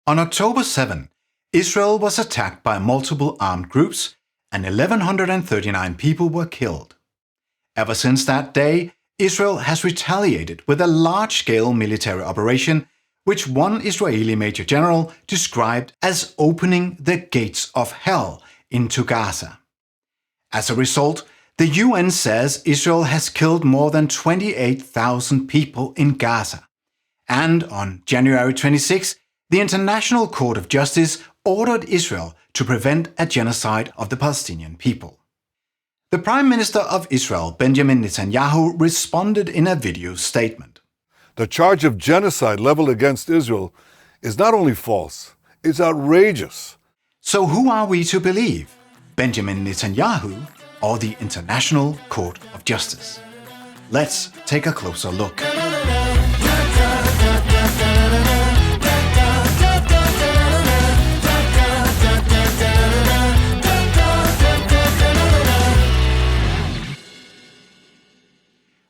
On October 7, Israel was attacked by multiple armed groups and 1,139 people were killed. Ever since that day, Israel has retaliated with a large-scale military operation which one Israeli major general described as opening the gates of hell into Gaza. As a result, the UN says Israel has killed more than 28,000 people in Gaza. And on January 26, the International Court of Justice ordered Israel to prevent a genocide of the Palestinian people. The Prime Minister of Israel, Benjamin Netanyahu, responded in a video statement. The charge of genocide leveled against Israel is not only false, it's outrageous. So who are we to believe? Benjamin Netanyahu or the International Court of Justice? Let's take a closer look.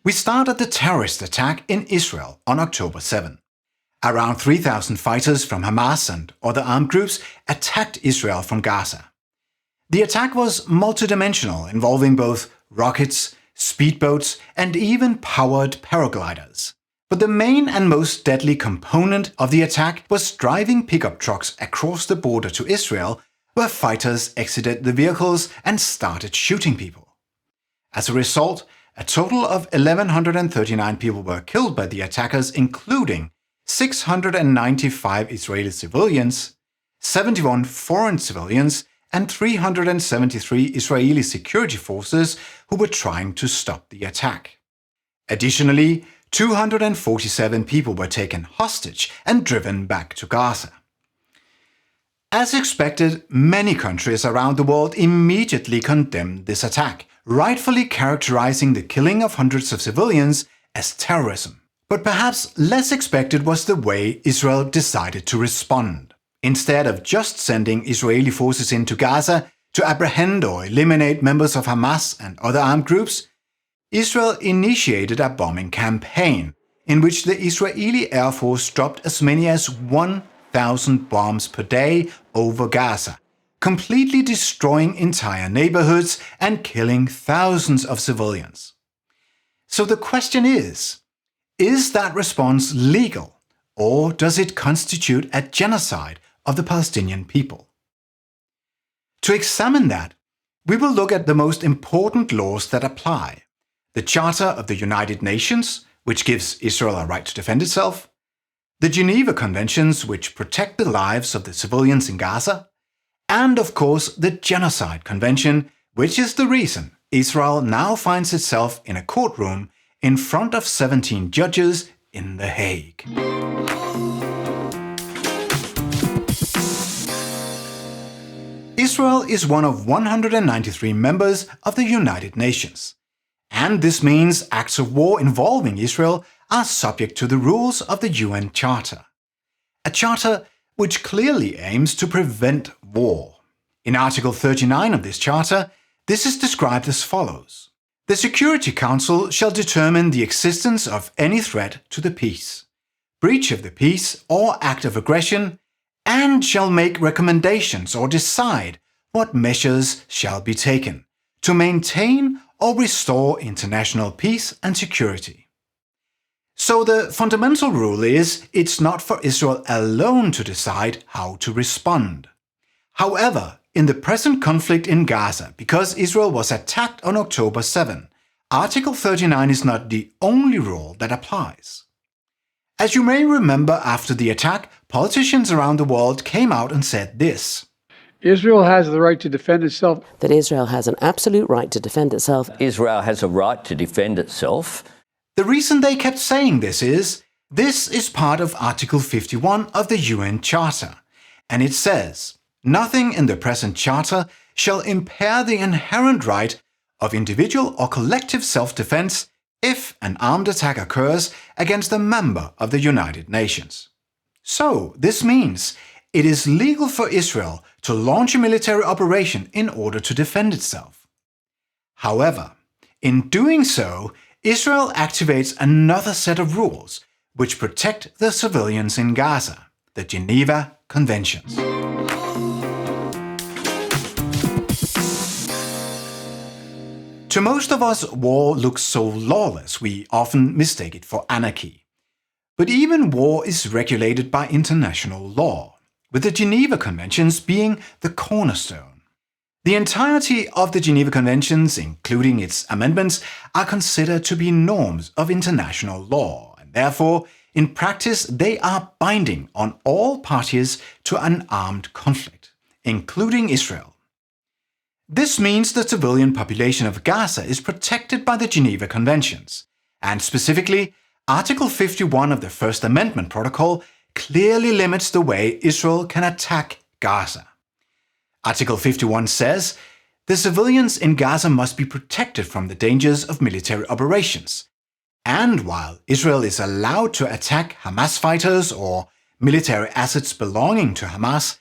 We start at the terrorist attack in Israel on October 7. Around 3,000 fighters from Hamas and other armed groups attacked Israel from Gaza. The attack was multidimensional, involving both rockets, speedboats, and even powered paragliders. But the main and most deadly component of the attack was driving pickup trucks across the border to Israel, where fighters exited the vehicles and started shooting people. As a result, a total of 1,139 people were killed by the attackers, including 695 Israeli civilians, 71 foreign civilians, and 373 Israeli security forces who were trying to stop the attack. Additionally, 247 people were taken hostage and driven back to Gaza. As expected, many countries around the world immediately condemned this attack, rightfully characterizing the killing of hundreds of civilians as terrorism. But perhaps less expected was the way Israel decided to respond. Instead of just sending Israeli forces into Gaza to apprehend or eliminate members of Hamas and other armed groups, Israel initiated a bombing campaign in which the Israeli Air Force dropped as many as 1,000 bombs per day over Gaza, completely destroying entire neighborhoods and killing thousands of civilians. So the question is that response legal, or does it constitute a genocide of the Palestinian people? To examine that, we will look at the most important laws that apply: the Charter of the United Nations, which gives Israel a right to defend itself, the Geneva Conventions, which protect the lives of the civilians in Gaza, and of course the Genocide Convention, which is the reason Israel now finds itself in a courtroom in front of 17 judges in The Hague. Israel is one of 193 members of the United Nations, and this means acts of war involving Israel are subject to the rules of the UN Charter. A charter which clearly aims to prevent war. In Article 39 of this charter, this is described as follows: "The Security Council shall determine the existence of any threat to the peace, breach of the peace, or act of aggression, and shall make recommendations or decide what measures shall be taken to maintain or restore international peace and security." So the fundamental rule is it's not for Israel alone to decide how to respond. However, in the present conflict in Gaza, because Israel was attacked on October 7, Article 39 is not the only rule that applies. As you may remember, after the attack, politicians around the world came out and said this: Israel has the right to defend itself. That Israel has an absolute right to defend itself. Israel has a right to defend itself. The reason they kept saying this is part of Article 51 of the UN Charter, and it says, "Nothing in the present charter shall impair the inherent right of individual or collective self-defense if an armed attack occurs against a member of the United Nations." So, this means it is legal for Israel to launch a military operation in order to defend itself. However, in doing so, Israel activates another set of rules which protect the civilians in Gaza, the Geneva Conventions. To most of us, war looks so lawless we often mistake it for anarchy. But even war is regulated by international law, with the Geneva Conventions being the cornerstone. The entirety of the Geneva Conventions, including its amendments, are considered to be norms of international law, and therefore, in practice, they are binding on all parties to an armed conflict, including Israel. This means the civilian population of Gaza is protected by the Geneva Conventions, and specifically, Article 51 of the First Amendment Protocol clearly limits the way Israel can attack Gaza. Article 51 says, the civilians in Gaza must be protected from the dangers of military operations. And while Israel is allowed to attack Hamas fighters or military assets belonging to Hamas,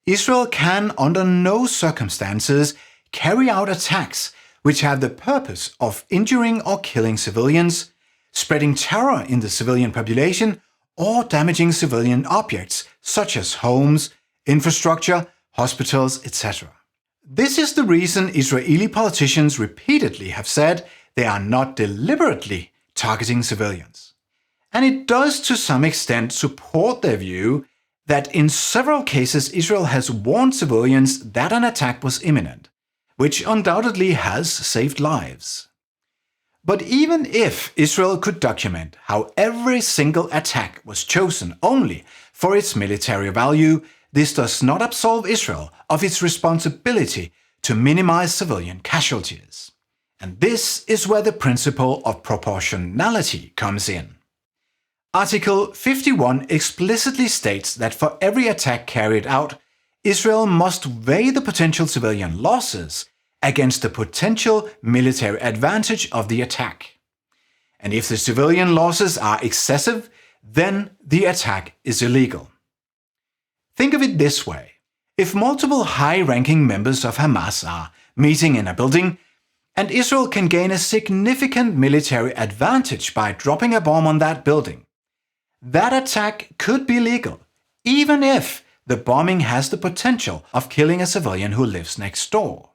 Israel can under no circumstances carry out attacks which have the purpose of injuring or killing civilians, spreading terror in the civilian population, or damaging civilian objects such as homes, infrastructure, hospitals, etc. This is the reason Israeli politicians repeatedly have said they are not deliberately targeting civilians. And it does to some extent support their view that in several cases Israel has warned civilians that an attack was imminent, which undoubtedly has saved lives. But even if Israel could document how every single attack was chosen only for its military value, this does not absolve Israel of its responsibility to minimize civilian casualties. And this is where the principle of proportionality comes in. Article 51 explicitly states that for every attack carried out, Israel must weigh the potential civilian losses against the potential military advantage of the attack. And if the civilian losses are excessive, then the attack is illegal. Think of it this way. If multiple high-ranking members of Hamas are meeting in a building, and Israel can gain a significant military advantage by dropping a bomb on that building, that attack could be legal, even if the bombing has the potential of killing a civilian who lives next door.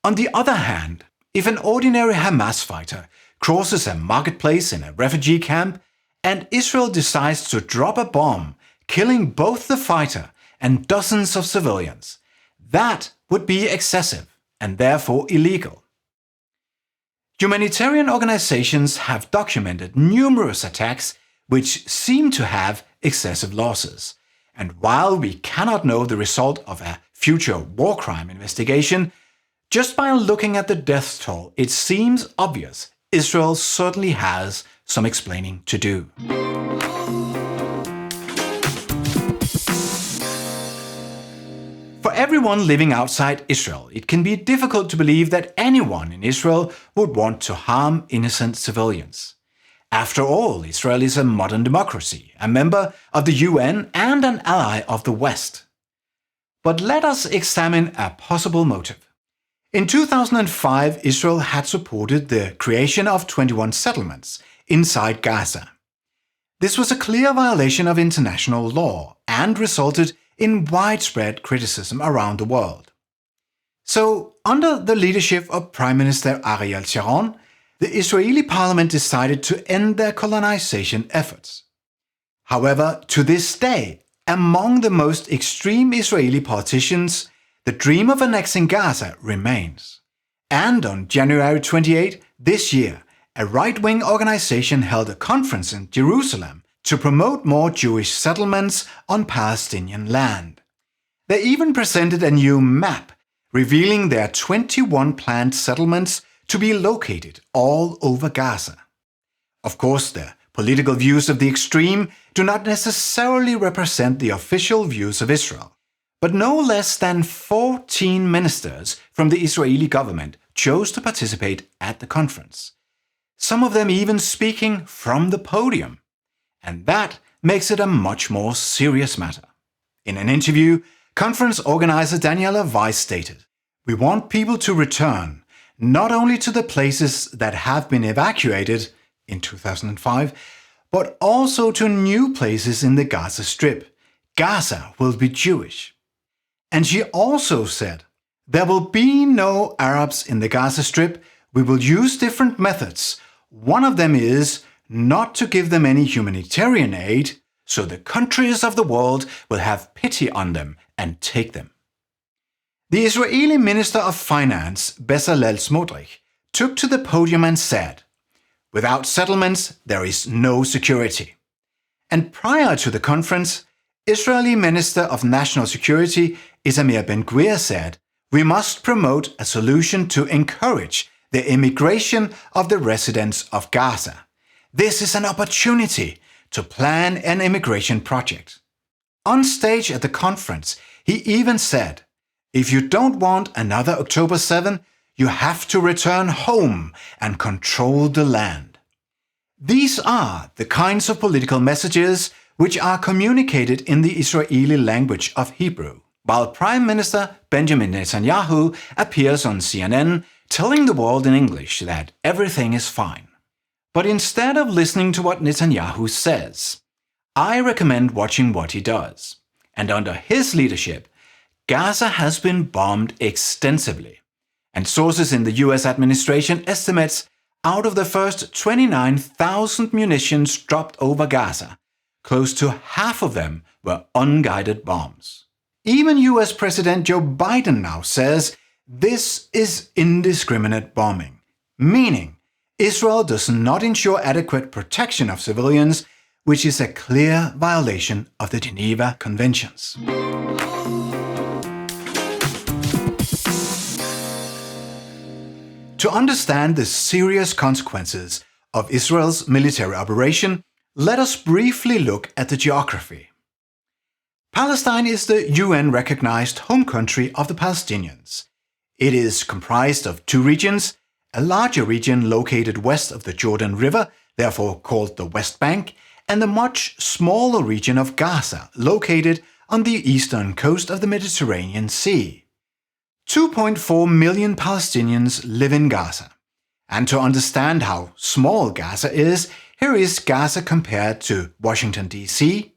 On the other hand, if an ordinary Hamas fighter crosses a marketplace in a refugee camp and Israel decides to drop a bomb, killing both the fighter and dozens of civilians, that would be excessive and therefore illegal. Humanitarian organizations have documented numerous attacks which seem to have excessive losses. And while we cannot know the result of a future war crime investigation, just by looking at the death toll, it seems obvious Israel certainly has some explaining to do. For everyone living outside Israel, it can be difficult to believe that anyone in Israel would want to harm innocent civilians. After all, Israel is a modern democracy, a member of the UN and an ally of the West. But let us examine a possible motive. In 2005, Israel had supported the creation of 21 settlements inside Gaza. This was a clear violation of international law and resulted in widespread criticism around the world. So, under the leadership of Prime Minister Ariel Sharon, the Israeli parliament decided to end their colonization efforts. However, to this day, among the most extreme Israeli politicians, the dream of annexing Gaza remains. And on January 28 this year, a right-wing organization held a conference in Jerusalem to promote more Jewish settlements on Palestinian land. They even presented a new map revealing their 21 planned settlements to be located all over Gaza. Of course, the political views of the extreme do not necessarily represent the official views of Israel, but no less than 14 ministers from the Israeli government chose to participate at the conference, some of them even speaking from the podium. And that makes it a much more serious matter. In an interview, conference organizer Daniela Weiss stated, "We want people to return not only to the places that have been evacuated in 2005, but also to new places in the Gaza Strip, Gaza will be Jewish. And she also said, there will be no Arabs in the Gaza Strip. We will use different methods. One of them is not to give them any humanitarian aid, so the countries of the world will have pity on them and take them. The Israeli Minister of Finance, Bezalel Smotrich, took to the podium and said, without settlements, there is no security. And prior to the conference, Israeli Minister of National Security, Itamar Ben-Gvir, said, we must promote a solution to encourage the immigration of the residents of Gaza. This is an opportunity to plan an immigration project. On stage at the conference, he even said, if you don't want another October 7, you have to return home and control the land. These are the kinds of political messages which are communicated in the Israeli language of Hebrew, while Prime Minister Benjamin Netanyahu appears on CNN telling the world in English that everything is fine. But instead of listening to what Netanyahu says, I recommend watching what he does. And under his leadership, Gaza has been bombed extensively. And sources in the US administration estimates out of the first 29,000 munitions dropped over Gaza, close to half of them were unguided bombs. Even US President Joe Biden now says this is indiscriminate bombing, meaning Israel does not ensure adequate protection of civilians, which is a clear violation of the Geneva Conventions. To understand the serious consequences of Israel's military operation, let us briefly look at the geography. Palestine is the UN-recognized home country of the Palestinians. It is comprised of two regions, a larger region located west of the Jordan River, therefore called the West Bank, and the much smaller region of Gaza, located on the eastern coast of the Mediterranean Sea. 2.4 million Palestinians live in Gaza. And to understand how small Gaza is, here is Gaza compared to Washington, D.C.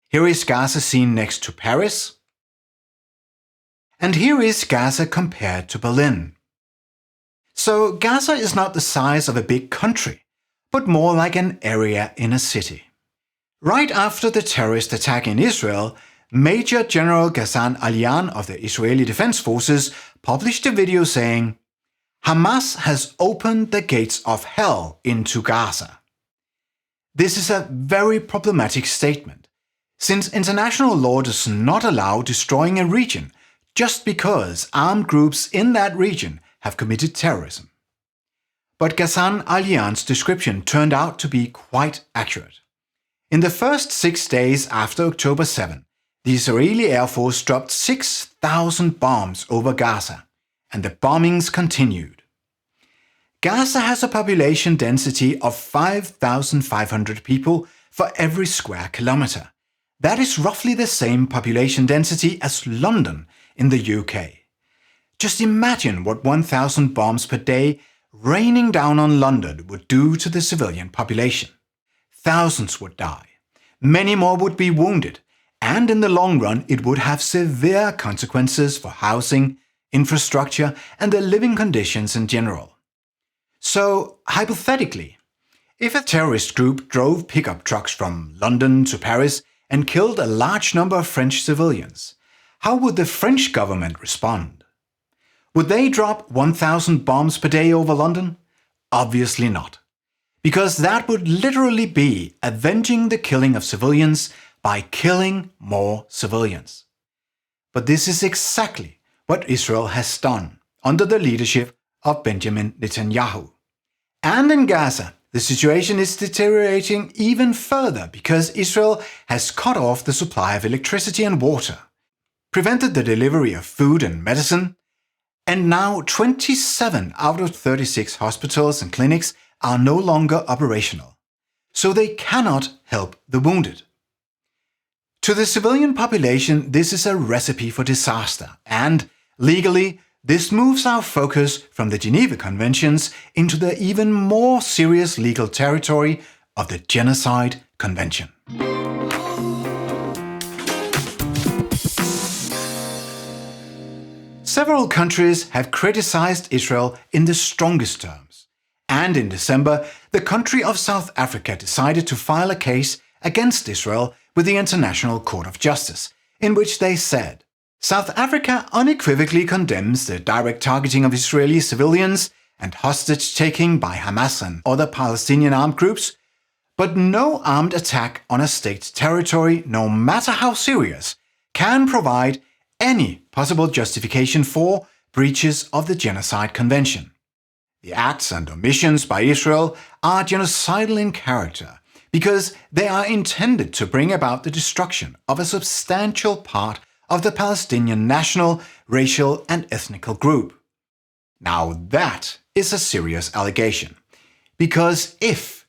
Here is Gaza seen next to Paris. And here is Gaza compared to Berlin. So Gaza is not the size of a big country, but more like an area in a city. Right after the terrorist attack in Israel, Major General Ghassan Alian of the Israeli Defense Forces published a video saying, Hamas has opened the gates of hell into Gaza. This is a very problematic statement, since international law does not allow destroying a region just because armed groups in that region have committed terrorism. But Ghassan Alian's description turned out to be quite accurate. In the first 6 days after October 7, the Israeli Air Force dropped 6,000 bombs over Gaza, and the bombings continued. Gaza has a population density of 5,500 people for every square kilometer. That is roughly the same population density as London in the UK. Just imagine what 1,000 bombs per day raining down on London would do to the civilian population. Thousands would die. Many more would be wounded. And in the long run, it would have severe consequences for housing, infrastructure, and the living conditions in general. So, hypothetically, if a terrorist group drove pickup trucks from London to Paris and killed a large number of French civilians, how would the French government respond? Would they drop 1,000 bombs per day over London? Obviously not, because that would literally be avenging the killing of civilians by killing more civilians. But this is exactly what Israel has done under the leadership of Benjamin Netanyahu. And in Gaza, the situation is deteriorating even further because Israel has cut off the supply of electricity and water, prevented the delivery of food and medicine, and now 27 out of 36 hospitals and clinics are no longer operational, so they cannot help the wounded. To the civilian population, this is a recipe for disaster, and legally, this moves our focus from the Geneva Conventions into the even more serious legal territory of the Genocide Convention. Several countries have criticized Israel in the strongest terms, and in December, the country of South Africa decided to file a case against Israel with the International Court of Justice, in which they said, South Africa unequivocally condemns the direct targeting of Israeli civilians and hostage-taking by Hamas and other Palestinian armed groups, but no armed attack on a state's territory, no matter how serious, can provide any possible justification for breaches of the Genocide Convention. The acts and omissions by Israel are genocidal in character because they are intended to bring about the destruction of a substantial part of the Palestinian national, racial, and ethnical group. Now that is a serious allegation, because if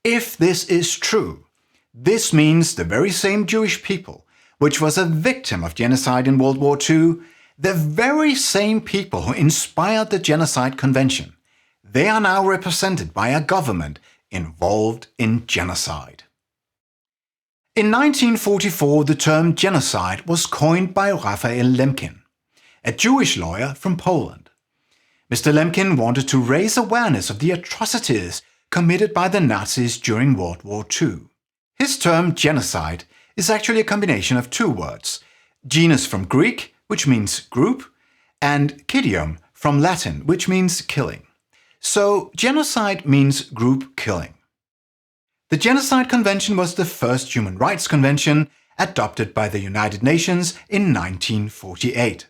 this is true, this means the very same Jewish people, which was a victim of genocide in World War II, the very same people who inspired the Genocide Convention, they are now represented by a government involved in genocide. In 1944, the term genocide was coined by Raphael Lemkin, a Jewish lawyer from Poland. Mr. Lemkin wanted to raise awareness of the atrocities committed by the Nazis during World War II. His term genocide is actually a combination of two words, genus from Greek, which means group, and kidium from Latin, which means killing. So genocide means group killing. The Genocide Convention was the first human rights convention adopted by the United Nations in 1948.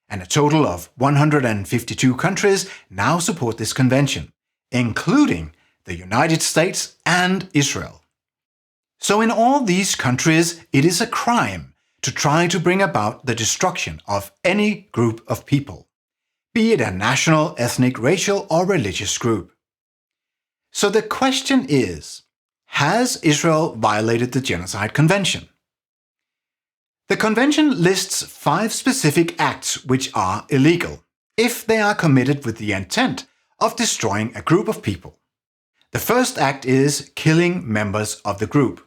And a total of 152 countries now support this convention, including the United States and Israel. So in all these countries, it is a crime to try to bring about the destruction of any group of people, be it a national, ethnic, racial, or religious group. So the question is, has Israel violated the Genocide Convention? The convention lists 5 specific acts which are illegal, if they are committed with the intent of destroying a group of people. The first act is killing members of the group.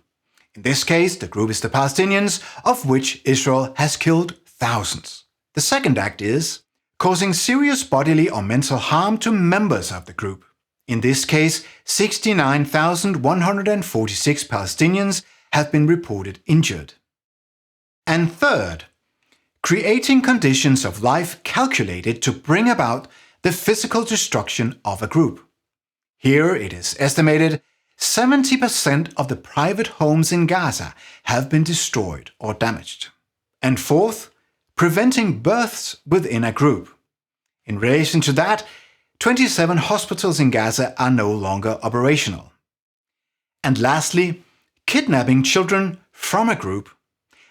In this case, the group is the Palestinians, of which Israel has killed thousands. The second act is causing serious bodily or mental harm to members of the group. In this case, 69,146 Palestinians have been reported injured. And third, creating conditions of life calculated to bring about the physical destruction of a group. Here it is estimated 70% of the private homes in Gaza have been destroyed or damaged. And fourth, preventing births within a group. In relation to that, 27 hospitals in Gaza are no longer operational. And lastly, kidnapping children from a group.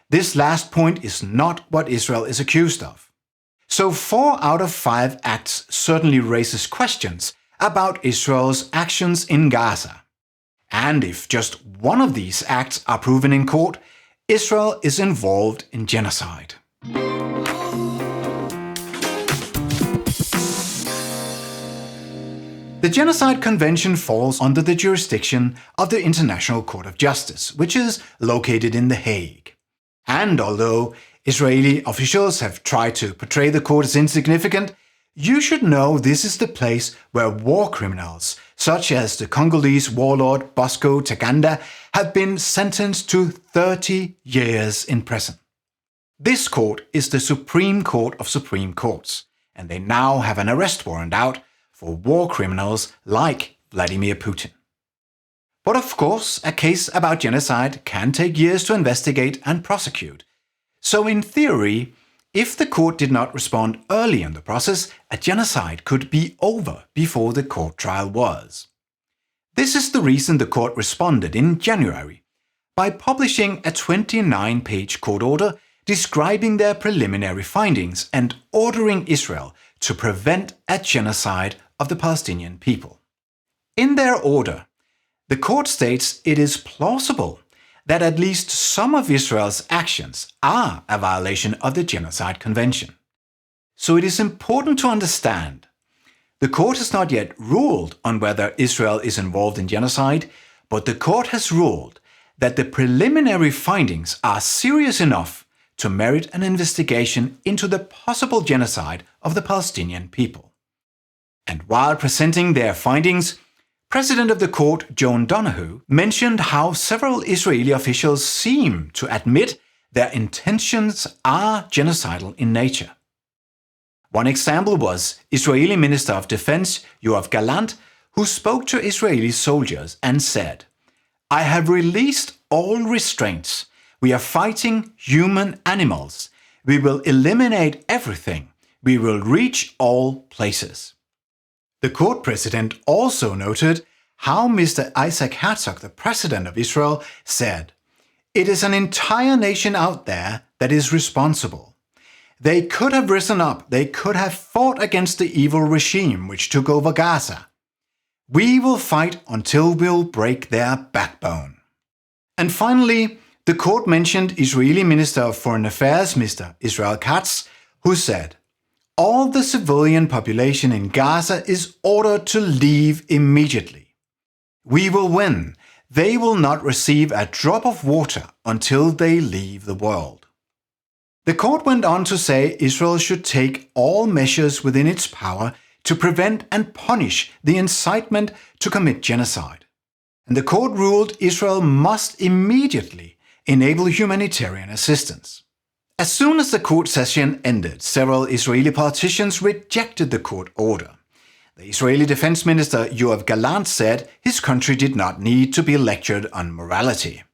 This last point is not what Israel is accused of. So 4 out of 5 acts certainly raises questions about Israel's actions in Gaza. And if just one of these acts are proven in court, Israel is involved in genocide. The Genocide Convention falls under the jurisdiction of the International Court of Justice, which is located in The Hague. And although Israeli officials have tried to portray the court as insignificant, you should know this is the place where war criminals, such as the Congolese warlord Bosco Ntaganda, have been sentenced to 30 years in prison. This court is the Supreme Court of Supreme Courts, and they now have an arrest warrant out for war criminals like Vladimir Putin. But of course, a case about genocide can take years to investigate and prosecute. So in theory, if the court did not respond early in the process, a genocide could be over before the court trial was. This is the reason the court responded in January by publishing a 29-page court order describing their preliminary findings and ordering Israel to prevent a genocide of the Palestinian people. In their order, the court states it is plausible that at least some of Israel's actions are a violation of the Genocide Convention. So it is important to understand, the court has not yet ruled on whether Israel is involved in genocide, but the court has ruled that the preliminary findings are serious enough to merit an investigation into the possible genocide of the Palestinian people. And while presenting their findings, President of the court Joan Donoghue mentioned how several Israeli officials seem to admit their intentions are genocidal in nature. One example was Israeli Minister of Defense Yoav Gallant, who spoke to Israeli soldiers and said, "I have released all restraints. We are fighting human animals. We will eliminate everything. We will reach all places." The court president also noted how Mr. Isaac Herzog, the president of Israel, said, "It is an entire nation out there that is responsible. They could have risen up, they could have fought against the evil regime which took over Gaza. We will fight until we'll break their backbone." And finally, the court mentioned Israeli Minister of Foreign Affairs, Mr. Israel Katz, who said, "All the civilian population in Gaza is ordered to leave immediately. We will win. They will not receive a drop of water until they leave the world." The court went on to say Israel should take all measures within its power to prevent and punish the incitement to commit genocide. And the court ruled Israel must immediately enable humanitarian assistance. As soon as the court session ended, several Israeli politicians rejected the court order. The Israeli Defense Minister Yoav Gallant said his country did not need to be lectured on morality.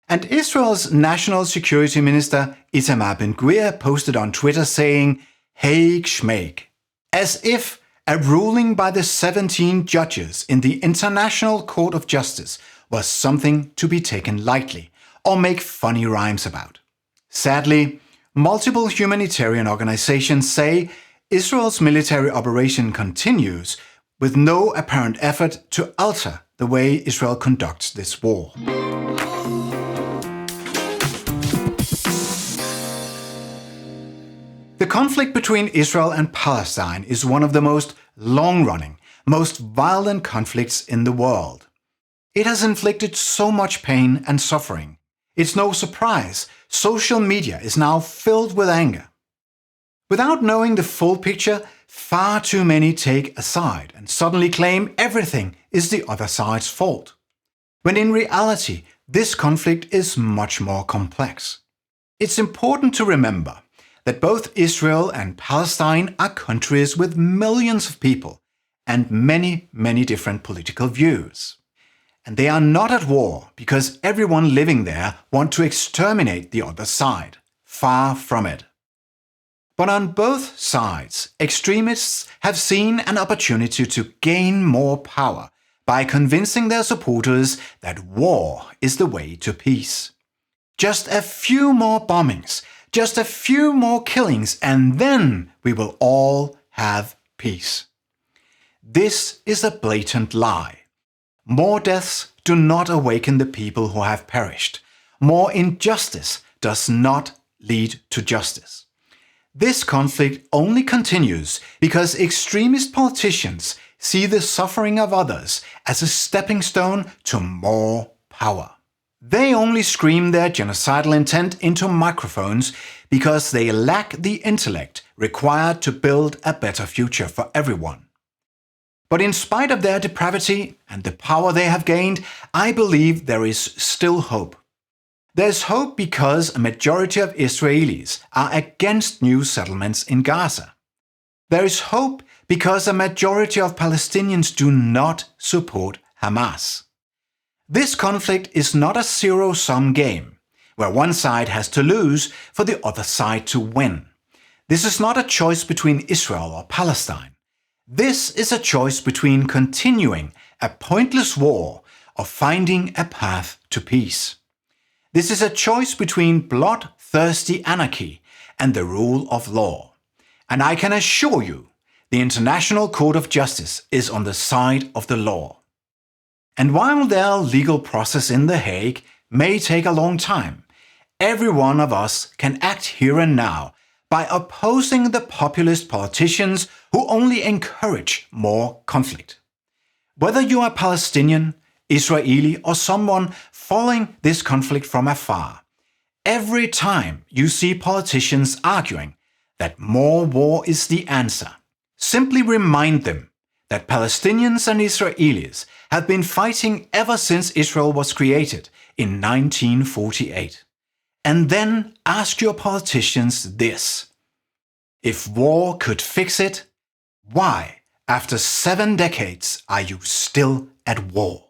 And Israel's National Security Minister Itamar Ben-Gvir posted on Twitter saying, "Hague Schmeig," as if a ruling by the 17 judges in the International Court of Justice was something to be taken lightly or make funny rhymes about. Sadly, multiple humanitarian organizations say Israel's military operation continues with no apparent effort to alter the way Israel conducts this war. The conflict between Israel and Palestine is one of the most long-running, most violent conflicts in the world. It has inflicted so much pain and suffering. It's no surprise social media is now filled with anger. Without knowing the full picture, far too many take a side and suddenly claim everything is the other side's fault, when in reality this conflict is much more complex. It's important to remember that both Israel and Palestine are countries with millions of people and many, many different political views. And they are not at war because everyone living there wants to exterminate the other side. Far from it. But on both sides, extremists have seen an opportunity to gain more power by convincing their supporters that war is the way to peace. Just a few more bombings, just a few more killings, and then we will all have peace. This is a blatant lie. More deaths do not awaken the people who have perished. More injustice does not lead to justice. This conflict only continues because extremist politicians see the suffering of others as a stepping stone to more power. They only scream their genocidal intent into microphones because they lack the intellect required to build a better future for everyone. But in spite of their depravity and the power they have gained, I believe there is still hope. There's hope because a majority of Israelis are against new settlements in Gaza. There is hope because a majority of Palestinians do not support Hamas. This conflict is not a zero-sum game, where one side has to lose for the other side to win. This is not a choice between Israel or Palestine. This is a choice between continuing a pointless war or finding a path to peace. This is a choice between bloodthirsty anarchy and the rule of law. And I can assure you, the International Court of Justice is on the side of the law. And while their legal process in The Hague may take a long time, every one of us can act here and now by opposing the populist politicians who only encourage more conflict. Whether you are Palestinian, Israeli, or someone following this conflict from afar, every time you see politicians arguing that more war is the answer, simply remind them that Palestinians and Israelis have been fighting ever since Israel was created in 1948. And then ask your politicians this: if war could fix it, why, after 7 decades, are you still at war?